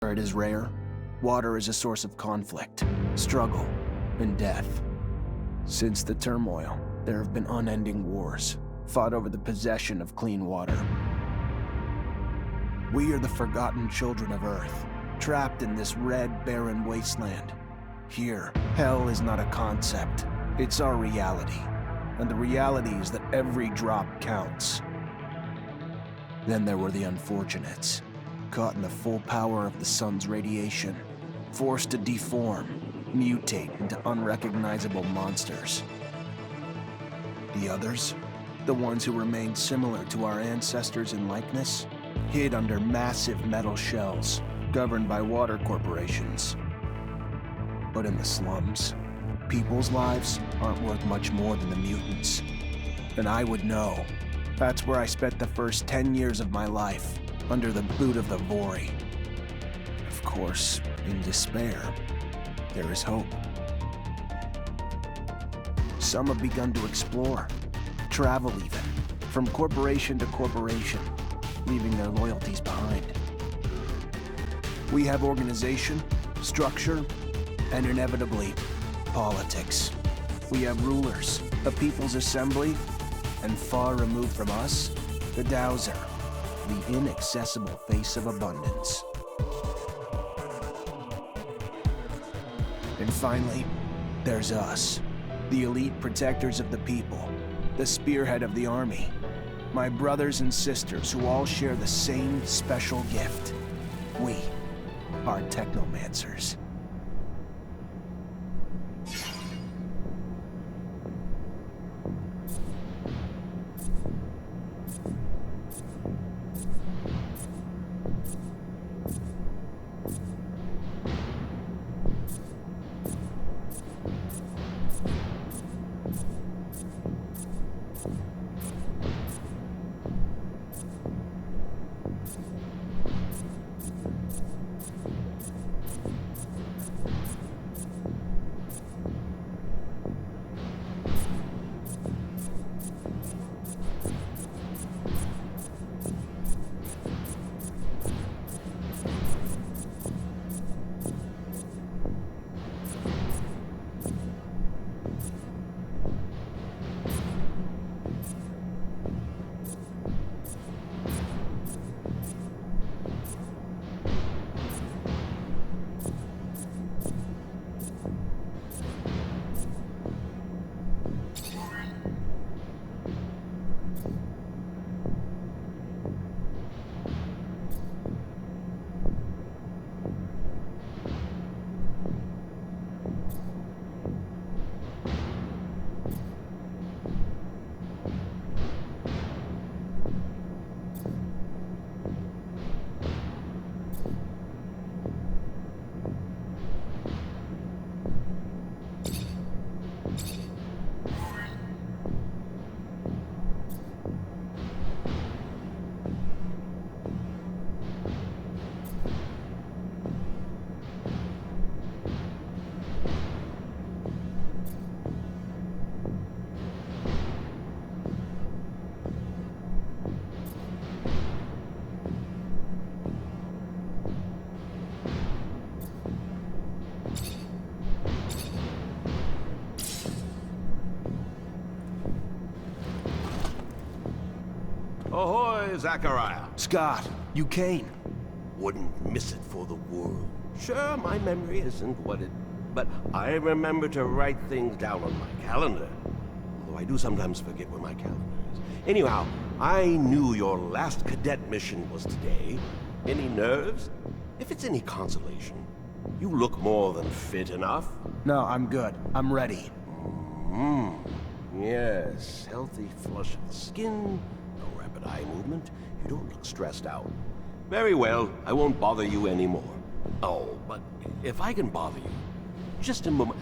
Where it is rare, water is a source of conflict, struggle, and death. Since the turmoil, there have been unending wars, fought over the possession of clean water. We are the forgotten children of Earth, trapped in this red, barren wasteland. Here, hell is not a concept, it's our reality. And the reality is that every drop counts. Then there were the unfortunates, caught in the full power of the sun's radiation, forced to deform, mutate into unrecognizable monsters. The others, the ones who remained similar to our ancestors in likeness, hid under massive metal shells, governed by water corporations. But in the slums, people's lives aren't worth much more than the mutants. And I would know. That's where I spent the first 10 years of my life, under the boot of the Vori. Of course, in despair, there is hope. Some have begun to explore, travel even, from corporation to corporation, leaving their loyalties behind. We have organization, structure, and inevitably, politics. We have rulers, a people's assembly, and far removed from us, the Dowser, the inaccessible face of abundance. And finally, there's us, the elite protectors of the people, the spearhead of the army, my brothers and sisters who all share the same special gift. We are Technomancers. Ahoy, Zachariah. Scott, you came. Wouldn't miss it for the world. Sure, my memory isn't what it... But I remember to write things down on my calendar. Although I do sometimes forget where my calendar is. Anyhow, I knew your last cadet mission was today. Any nerves? If it's any consolation, you look more than fit enough. No, I'm good. I'm ready. Yes, healthy flush of the skin, no rapid eye movement. You don't look stressed out. Very well, I won't bother you anymore. Oh, but if I can bother you, just a moment.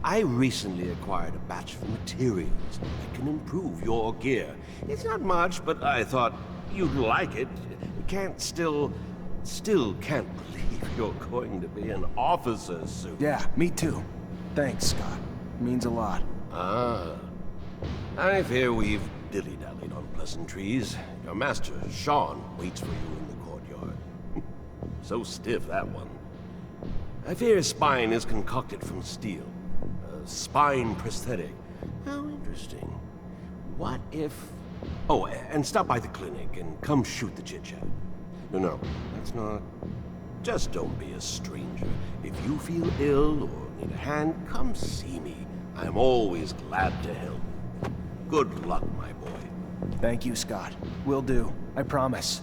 I recently acquired a batch of materials that can improve your gear. It's not much, but I thought you'd like it. Still can't believe you're going to be an officer's suit. Yeah, me too. Thanks, Scott. Means a lot. Ah. I fear we've dilly-dallied on pleasantries. Your master, Sean, waits for you in the courtyard. So stiff, that one. I fear his spine is concocted from steel. A spine prosthetic. How interesting. What if... Oh, and stop by the clinic and come shoot the chit-chat. No, that's not... Just don't be a stranger. If you feel ill or need a hand, come see me. I'm always glad to help. Good luck, my boy. Thank you, Scott. Will do. I promise.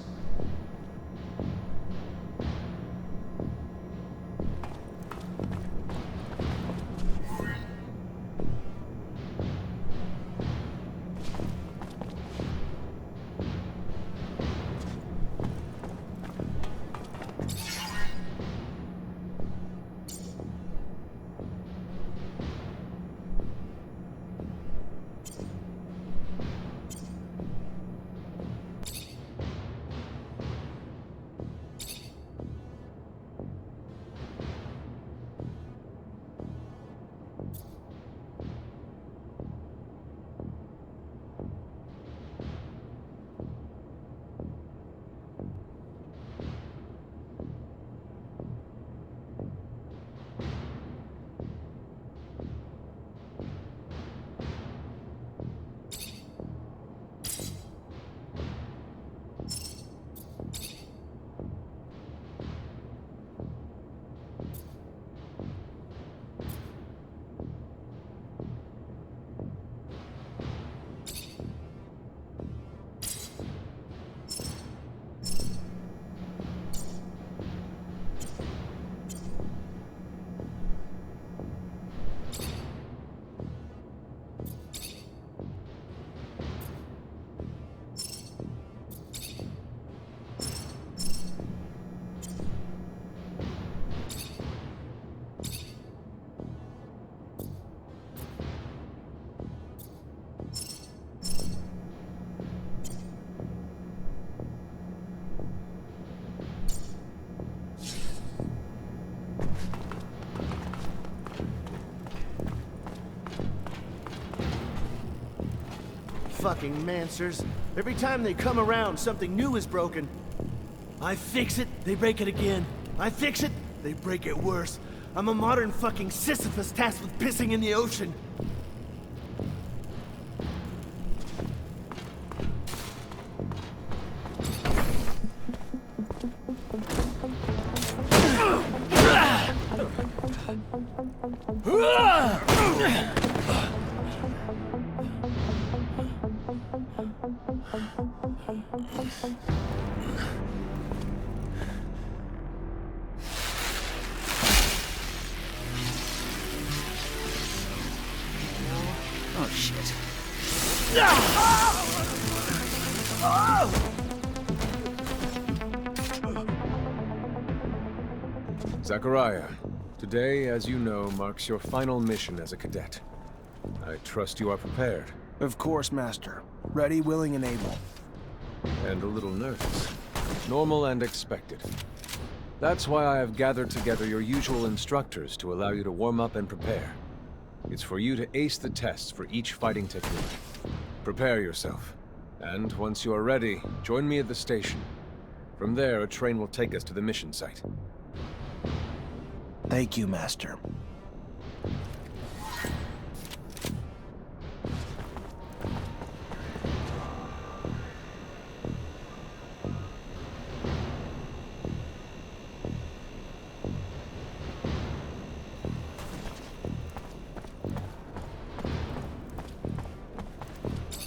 Fucking Mancers. Every time they come around, something new is broken. I fix it, they break it again. I fix it, they break it worse. I'm a modern fucking Sisyphus tasked with pissing in the ocean. Oh, shit. Zachariah, today, as you know, marks your final mission as a cadet. I trust you are prepared. Of course, Master. Ready, willing, and able. And a little nervous. Normal and expected. That's why I have gathered together your usual instructors to allow you to warm up and prepare. It's for you to ace the tests for each fighting technique. Prepare yourself. And once you are ready, join me at the station. From there, a train will take us to the mission site. Thank you, Master.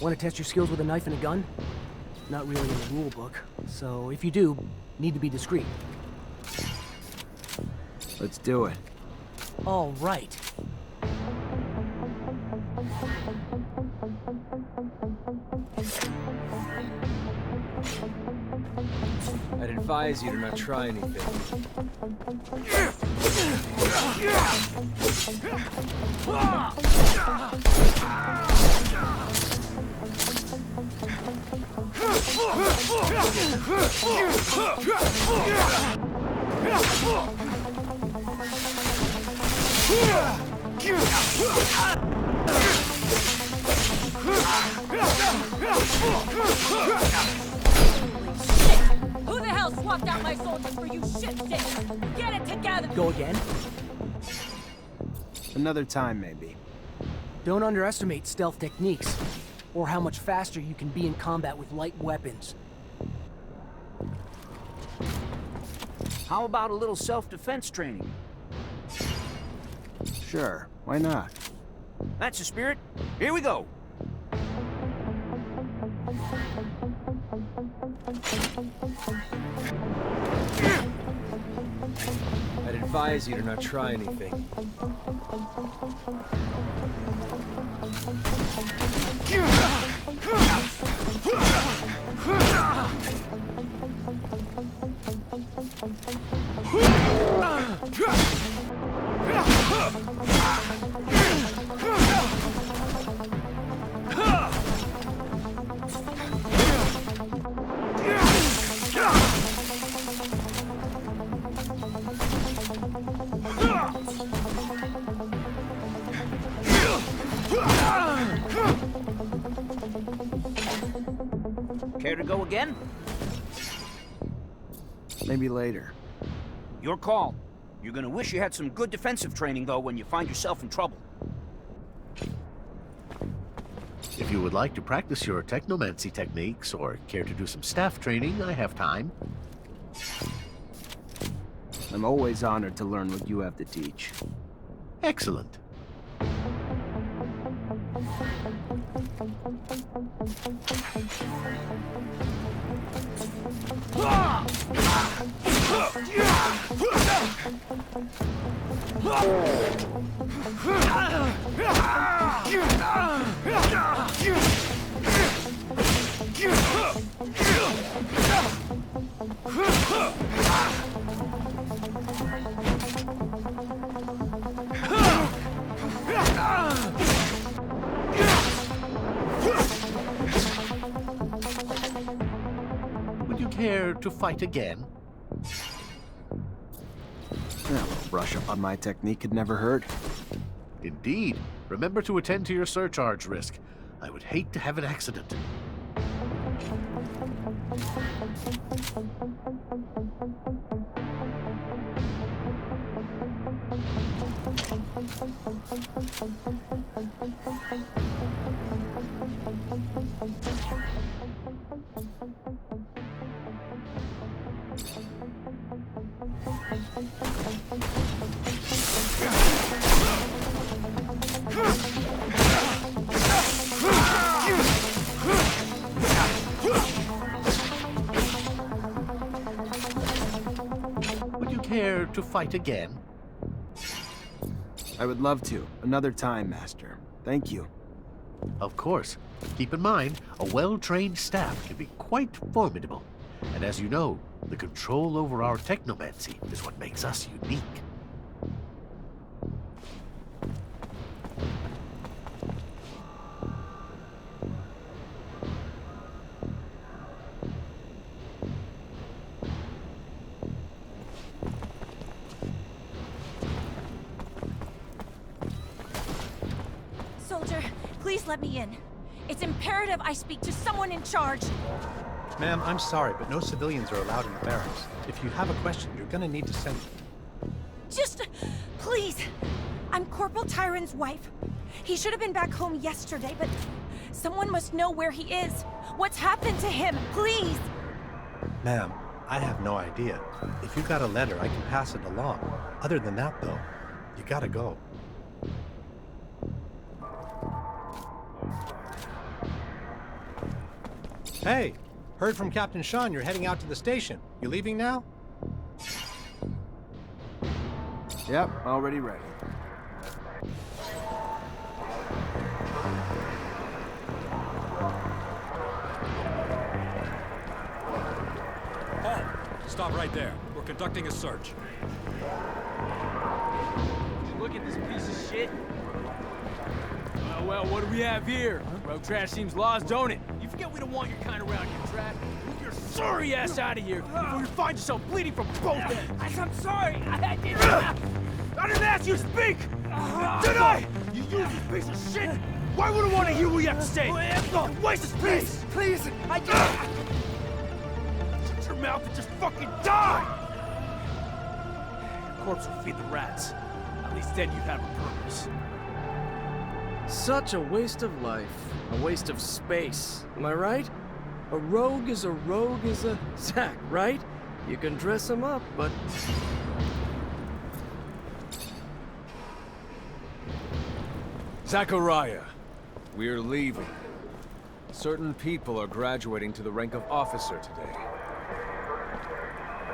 Want to test your skills with a knife and a gun? Not really in the rule book, so if you do, need to be discreet. Let's do it. All right. I'd advise you to not try anything. Who the hell swapped out my soldiers for you shit-sticks! Get it together! Go again? Another time, maybe. Don't underestimate stealth techniques, or how much faster you can be in combat with light weapons. How about a little self-defense training? Sure, why not? That's the spirit. Here we go. I'd advise you to not try anything. Care to go again? Maybe later. Your call. You're gonna wish you had some good defensive training, though, when you find yourself in trouble. If you would like to practice your technomancy techniques or care to do some staff training, I have time. I'm always honored to learn what you have to teach. Excellent. Would you care to fight again? Well, a brush up on my technique could never hurt. Indeed. Remember to attend to your surcharge risk. I would hate to have an accident. Would you care to fight again? I would love to. Another time, Master. Thank you. Of course. Keep in mind, a well-trained staff can be quite formidable. And as you know, the control over our technomancy is what makes us unique. Soldier, please let me in. It's imperative I speak to someone in charge. Ma'am, I'm sorry, but no civilians are allowed in the barracks. If you have a question, you're gonna need to send... Just, please. I'm Corporal Tyron's wife. He should have been back home yesterday, but someone must know where he is. What's happened to him? Please. Ma'am, I have no idea. If you got a letter, I can pass it along. Other than that, though, you gotta go. Hey! Heard from Captain Sean you're heading out to the station. You leaving now? Yep, already ready. Halt! Stop right there. We're conducting a search. Look at this piece of shit. Well, what do we have here? Road trash seems lost, don't it? You forget we don't want your kind around here, Trash. Move your sorry ass out of here before you find yourself bleeding from both ends. I'm sorry. I didn't ask you to speak! Did I? You useless piece of shit! Why would I want to hear what you have to say? Waste of space! Please! I can't! Shut your mouth and just fucking die! Corpse will feed the rats. At least then you'd have a purpose. Such a waste of life. A waste of space. Am I right? A rogue is a Zack, right? You can dress him up, but... Zachariah, we're leaving. Certain people are graduating to the rank of officer today.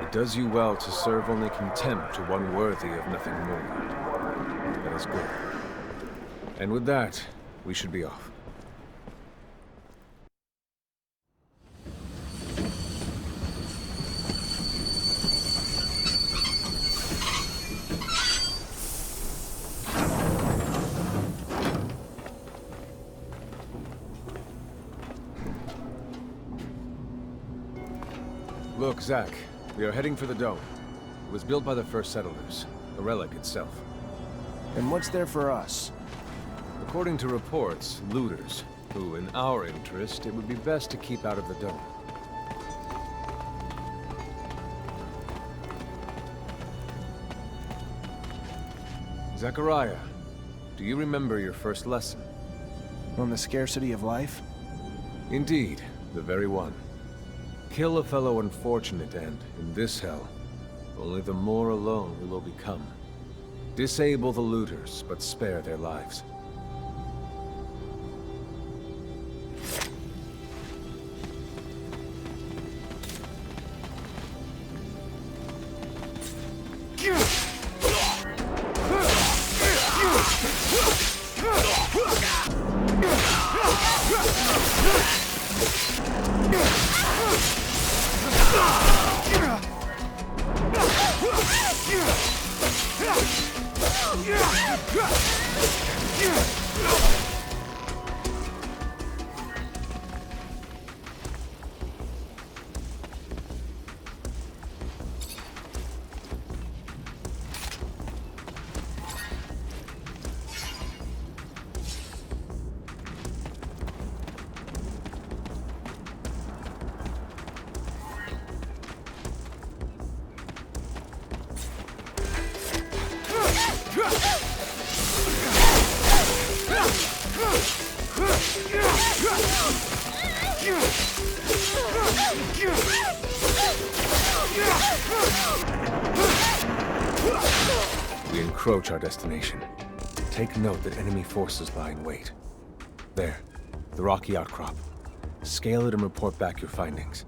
It does you well to serve only contempt to one worthy of nothing more. That is good. And with that, we should be off. Look, Zach, we are heading for the dome. It was built by the first settlers, the relic itself. And what's there for us? According to reports, looters, who, in our interest, it would be best to keep out of the dome. Zachariah, do you remember your first lesson? On the scarcity of life? Indeed, the very one. Kill a fellow unfortunate and, in this hell, only the more alone we will become. Disable the looters, but spare their lives. We encroach our destination. Take note that enemy forces lie in wait. There, the rocky outcrop. Scale it and report back your findings.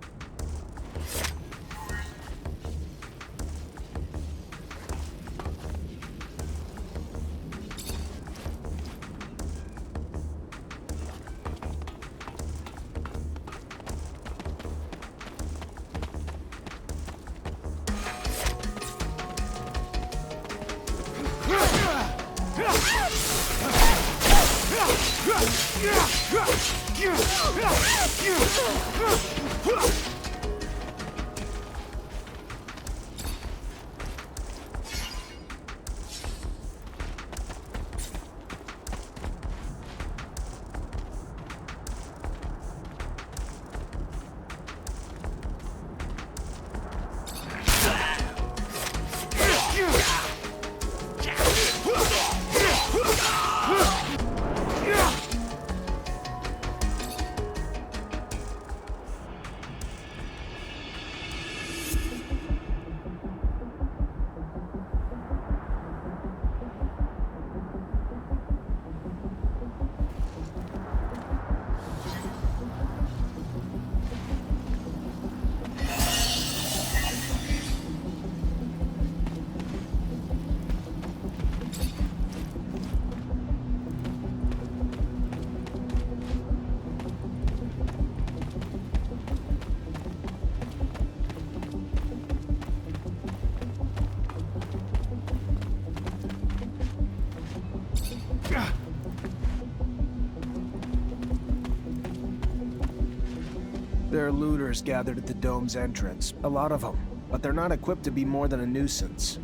There are looters gathered at the dome's entrance. A lot of them. But they're not equipped to be more than a nuisance.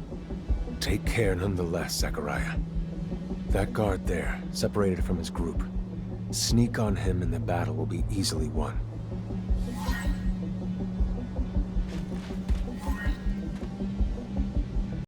Take care nonetheless, Zachariah. That guard there, separated from his group. Sneak on him and the battle will be easily won.